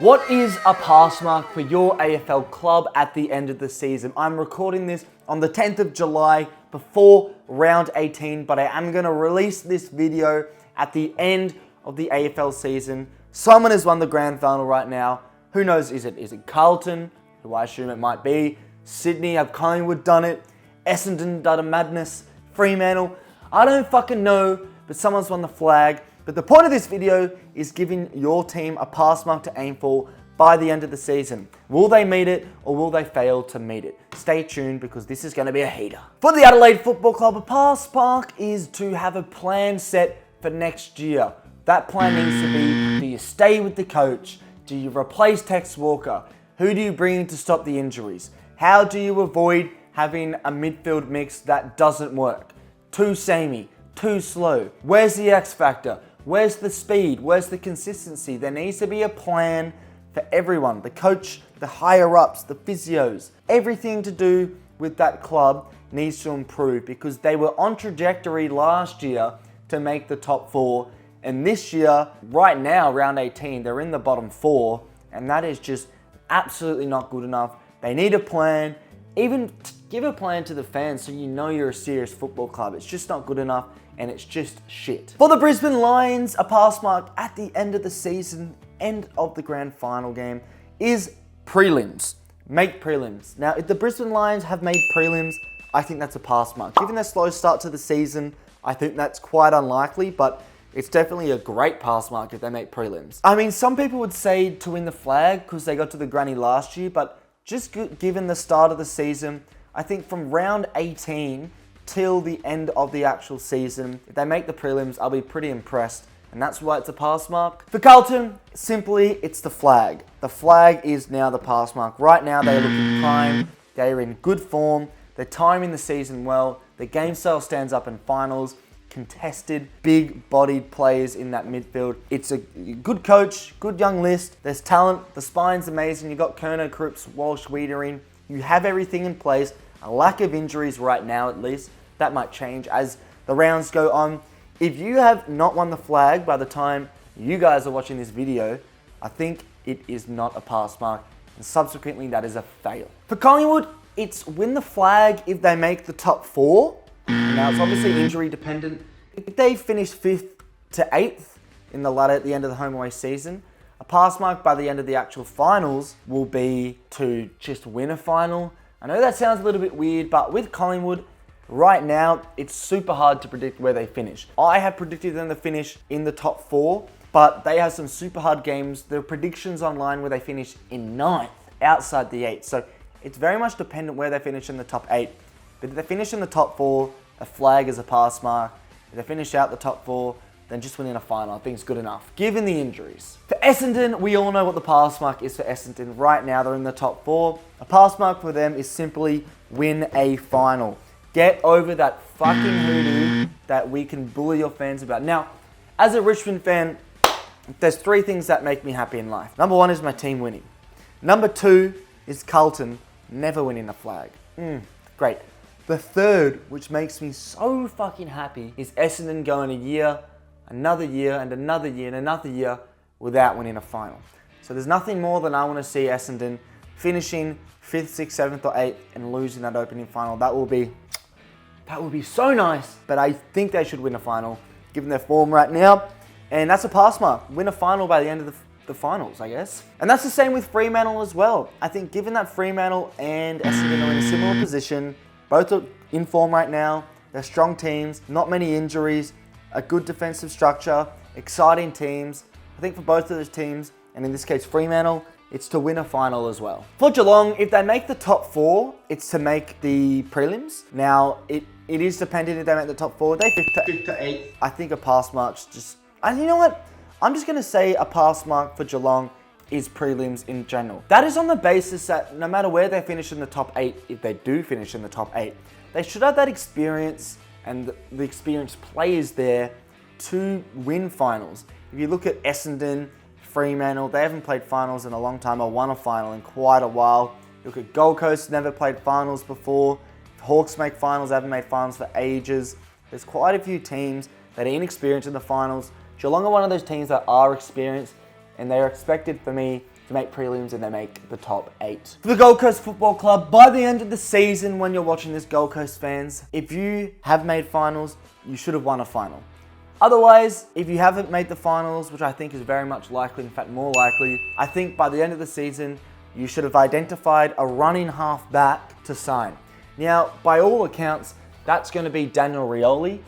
What is a pass mark for your AFL club at the end of the season? I'm recording this on the 10th of July before round 18, but I am going to release this video at the end of the AFL season. Someone has won the grand final right now. Who knows, is it Carlton, who I assume it might be? Sydney, have Collingwood done it? Essendon done a madness? Fremantle? I don't fucking know, but someone's won the flag. But the point of this video is giving your team a pass mark to aim for by the end of the season. Will they meet it or will they fail to meet it? Stay tuned because this is going to be a heater. For the Adelaide Football Club, a pass mark is to have a plan set for next year. That plan needs to be, do you stay with the coach? Do you replace Tex Walker? Who do you bring in to stop the injuries? How do you avoid having a midfield mix that doesn't work? Too samey, too slow. Where's the X factor? Where's the speed? Where's the consistency? There needs to be a plan for everyone. The coach, the higher ups, the physios. Everything to do with that club needs to improve because they were on trajectory last year to make the top four. And this year, right now, round 18, they're in the bottom four. And that is just absolutely not good enough. They need a plan. Even give a plan to the fans so you know you're a serious football club. It's just not good enough. And it's just shit. For the Brisbane Lions, a pass mark at the end of the season, end of the grand final game, is prelims. Make prelims. Now, if the Brisbane Lions have made prelims, I think that's a pass mark. Given their slow start to the season, I think that's quite unlikely, but it's definitely a great pass mark if they make prelims. I mean, some people would say to win the flag because they got to the granny last year, but just given the start of the season, I think from round 18, till the end of the actual season, if they make the prelims, I'll be pretty impressed. And that's why it's a pass mark. For Carlton, simply, it's the flag. The flag is now the pass mark. Right now, they're looking prime. They're in good form. They're timing the season well. The game style stands up in finals. Contested, big-bodied players in that midfield. It's a good coach, good young list. There's talent. The spine's amazing. You've got Kerner, Cripps, Walsh, Wiedering. You have everything in place. A lack of injuries right now, at least. That might change as the rounds go on. If you have not won the flag by the time you guys are watching this video, I think it is not a pass mark, and subsequently that is a fail. For Collingwood, it's win the flag if they make the top four. Now, it's obviously injury dependent. If they finish 5th to 8th in the ladder at the end of the home away season, a pass mark by the end of the actual finals will be to just win a final. I know that sounds a little bit weird, but with Collingwood, right now, it's super hard to predict where they finish. I have predicted them to finish in the top 4, but they have some super hard games. There are predictions online where they finish in 9th, outside the 8th. So it's very much dependent where they finish in the top 8. But if they finish in the top 4, a flag is a pass mark. If they finish out the top 4, then just winning a final, I think it's good enough, given the injuries. For Essendon, we all know what the pass mark is for Essendon. Right now, they're in the top 4. A pass mark for them is simply win a final. Get over that fucking hoodoo that we can bully your fans about. Now, as a Richmond fan, there's 3 things that make me happy in life. Number 1 is my team winning. Number 2 is Carlton never winning a flag. Great. The 3rd, which makes me so fucking happy, is Essendon going a year, another year, and another year, and another year without winning a final. So there's nothing more than I want to see Essendon finishing 5th, 6th, 7th, or 8th and losing that opening final. That would be so nice, but I think they should win a final, given their form right now. And that's a pass mark. Win a final by the end of the finals, I guess. And that's the same with Fremantle as well. I think given that Fremantle and Essendon are in a similar position, both are in form right now, they're strong teams, not many injuries, a good defensive structure, exciting teams. I think for both of those teams, and in this case Fremantle, it's to win a final as well. For Geelong, if they make the top 4, it's to make the prelims. Now, it is dependent if they make the top 4. They 5th to 8th. I think a pass mark's just... And you know what? I'm just going to say a pass mark for Geelong is prelims in general. That is on the basis that no matter where they finish in the top 8, if they do finish in the top 8, they should have that experience and the experienced players there to win finals. If you look at Essendon, Fremantle, they haven't played finals in a long time or won a final in quite a while. Look at Gold Coast, never played finals before. Hawks make finals, haven't made finals for ages. There's quite a few teams that are inexperienced in the finals. Geelong are one of those teams that are experienced, and they are expected for me to make prelims and they make the top 8. For the Gold Coast Football Club, by the end of the season, when you're watching this, Gold Coast fans, if you have made finals, you should have won a final. Otherwise, if you haven't made the finals, which I think is very much likely, in fact more likely, I think by the end of the season, you should have identified a running half back to sign. Now, by all accounts, that's going to be Daniel Rioli,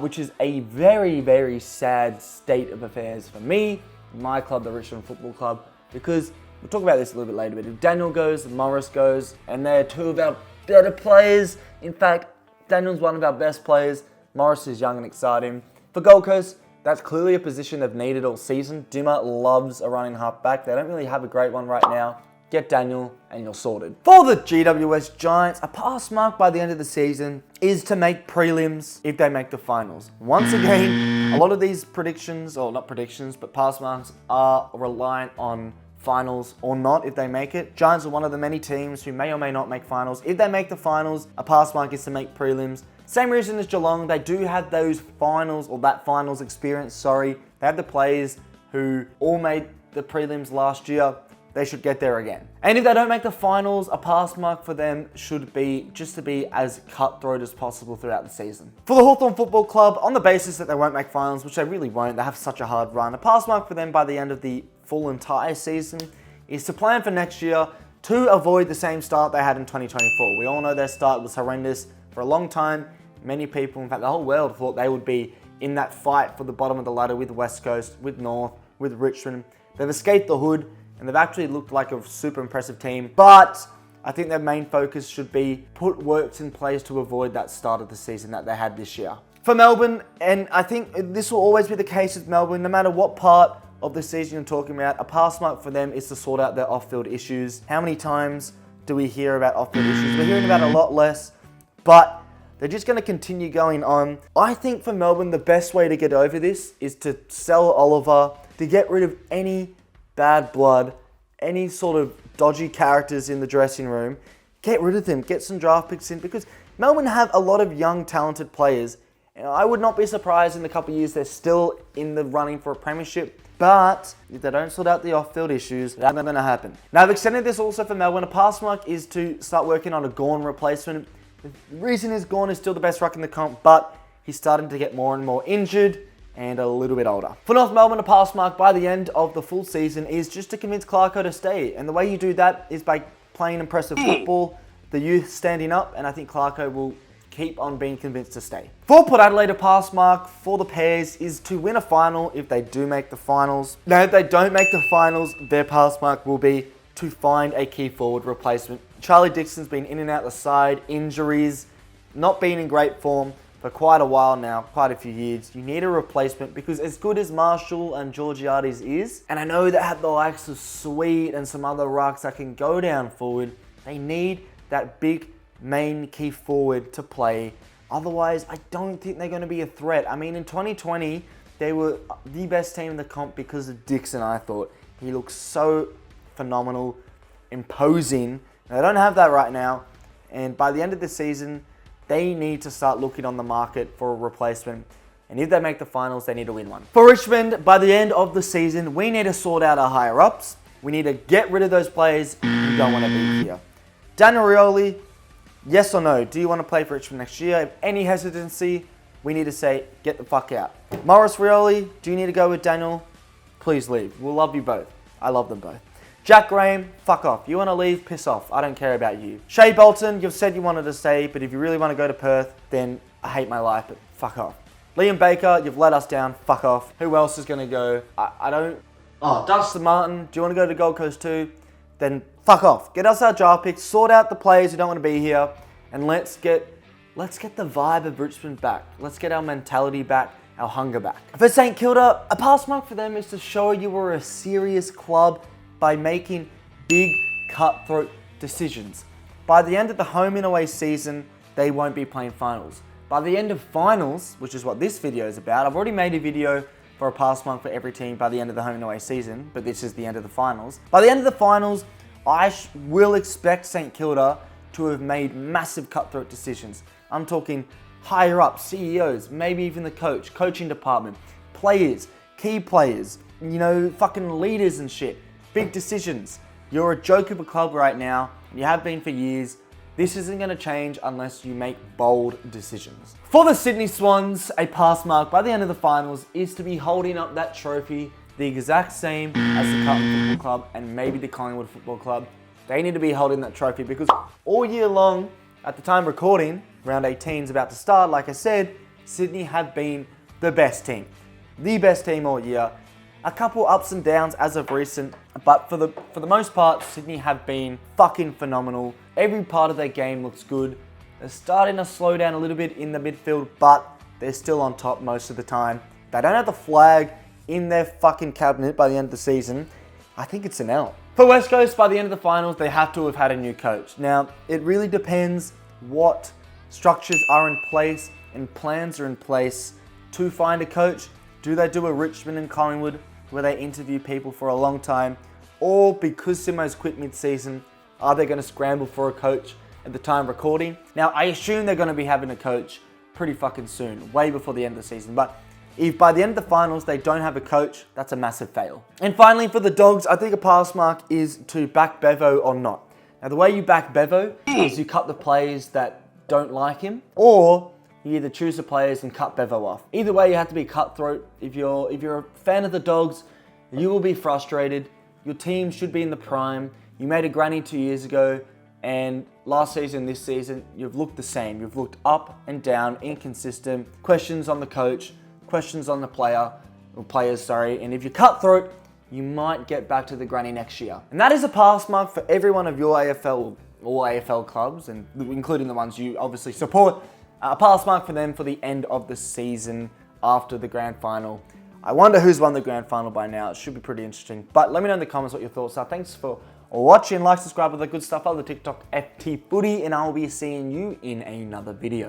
which is a very, very sad state of affairs for me, my club, the Richmond Football Club, because we'll talk about this a little bit later, but if Daniel goes, Morris goes, and they're two of our better players. In fact, Daniel's one of our best players. Morris is young and exciting. For Gold Coast, that's clearly a position they've needed all season. Dimmer loves a running half back. They don't really have a great one right now. Get Daniel and you're sorted. For the GWS Giants, a pass mark by the end of the season is to make prelims if they make the finals. Once again, a lot of these predictions, or not predictions, but pass marks are reliant on finals or not if they make it. Giants are one of the many teams who may or may not make finals. If they make the finals, a pass mark is to make prelims. Same reason as Geelong, they do have those finals, or that finals experience, sorry. They have the players who all made the prelims last year. They should get there again. And if they don't make the finals, a pass mark for them should be just to be as cutthroat as possible throughout the season. For the Hawthorn Football Club, on the basis that they won't make finals, which they really won't, they have such a hard run, a pass mark for them by the end of the full entire season is to plan for next year to avoid the same start they had in 2024. We all know their start was horrendous for a long time. Many people, in fact the whole world, thought they would be in that fight for the bottom of the ladder with West Coast, with North, with Richmond. They've escaped the hood, and they've actually looked like a super impressive team. But I think their main focus should be put works in place to avoid that start of the season that they had this year. For Melbourne, and I think this will always be the case with Melbourne, no matter what part of the season you're talking about, a pass mark for them is to sort out their off-field issues. How many times do we hear about off-field issues? We're hearing about a lot less, but they're just going to continue going on. I think for Melbourne, the best way to get over this is to sell Oliver, to get rid of any bad blood, any sort of dodgy characters in the dressing room. Get rid of them, get some draft picks in, because Melbourne have a lot of young, talented players. And I would not be surprised in a couple of years they're still in the running for a premiership. But if they don't sort out the off-field issues, that's not going to happen. Now, I've extended this also for Melbourne. A pass mark is to start working on a Gawn replacement. The reason is Gawn is still the best ruck in the comp, but he's starting to get more and more injured and a little bit older. For North Melbourne, a pass mark by the end of the full season is just to convince Clarko to stay. And the way you do that is by playing impressive football, the youth standing up, and I think Clarko will keep on being convinced to stay. For Port Adelaide, a pass mark for the Pairs is to win a final if they do make the finals. Now, if they don't make the finals, their pass mark will be to find a key forward replacement. Charlie Dixon's been in and out the side, injuries, not being in great form for quite a while now, quite a few years. You need a replacement because as good as Marshall and Georgiades is, and I know they have the likes of Sweet and some other rucks that can go down forward, they need that big main key forward to play. Otherwise, I don't think they're going to be a threat. I mean, in 2020, they were the best team in the comp because of Dixon, I thought. He looks so phenomenal, imposing. They don't have that right now. And by the end of the season, they need to start looking on the market for a replacement. And if they make the finals, they need to win one. For Richmond, by the end of the season, we need to sort out our higher-ups. We need to get rid of those players who don't want to be here. Daniel Rioli, yes or no? Do you want to play for Richmond next year? If any hesitancy, we need to say, get the fuck out. Maurice Rioli, do you need to go with Daniel? Please leave. We'll love you both. I love them both. Jack Graham, fuck off. You want to leave? Piss off. I don't care about you. Shea Bolton, you've said you wanted to stay, but if you really want to go to Perth, then I hate my life, but fuck off. Liam Baker, you've let us down. Fuck off. Who else is going to go? I don't... Oh, Dustin Martin, do you want to go to Gold Coast too? Then fuck off. Get us our draft picks, sort out the players who don't want to be here, and let's get the vibe of Richmond back. Let's get our mentality back, our hunger back. For St Kilda, a pass mark for them is to show you were a serious club by making big cutthroat decisions. By the end of the home and away season, they won't be playing finals. By the end of finals, which is what this video is about, I've already made a video for a pass mark for every team by the end of the home and away season, but this is the end of the finals. By the end of the finals, I will expect St Kilda to have made massive cutthroat decisions. I'm talking higher up, CEOs, maybe even the coaching department, players, key players, fucking leaders and shit. big decisions. You're a joke of a club right now, and you have been for years. This isn't going to change unless you make bold decisions. For the Sydney Swans, a pass mark by the end of the finals is to be holding up that trophy the exact same as the Carlton Football Club and maybe the Collingwood Football Club. They need to be holding that trophy because all year long, at the time recording, round 18 is about to start, like I said, Sydney have been the best team. The best team all year. A couple ups and downs as of recent, but for the most part, Sydney have been fucking phenomenal. Every part of their game looks good. They're starting to slow down a little bit in the midfield, but they're still on top most of the time. They don't have the flag in their fucking cabinet by the end of the season. I think it's an L. For West Coast, by the end of the finals, they have to have had a new coach. Now, it really depends what structures are in place and plans are in place to find a coach. Do they do a Richmond and Collingwood where they interview people for a long time? Or because Simo's quit mid-season, are they going to scramble for a coach at the time recording? Now, I assume they're going to be having a coach pretty fucking soon, way before the end of the season. But if by the end of the finals they don't have a coach, that's a massive fail. And finally, for the Dogs, I think a pass mark is to back Bevo or not. Now, the way you back Bevo is you cut the players that don't like him, or you either choose the players and cut Bevo off. Either way, you have to be cutthroat. If you're a fan of the Dogs, you will be frustrated. Your team should be in the prime. You made a granny 2 years ago, and last season, this season, you've looked the same. You've looked up and down, inconsistent. Questions on the coach, questions on the players, and if you cutthroat, you might get back to the granny next year. And that is a pass mark for every one of your all AFL clubs, and including the ones you obviously support. A pass mark for them for the end of the season after the grand final. I wonder who's won the grand final by now. It should be pretty interesting. But let me know in the comments what your thoughts are. Thanks for watching. Like, subscribe, all the good stuff. Follow the TikTok FTFooty, and I'll be seeing you in another video.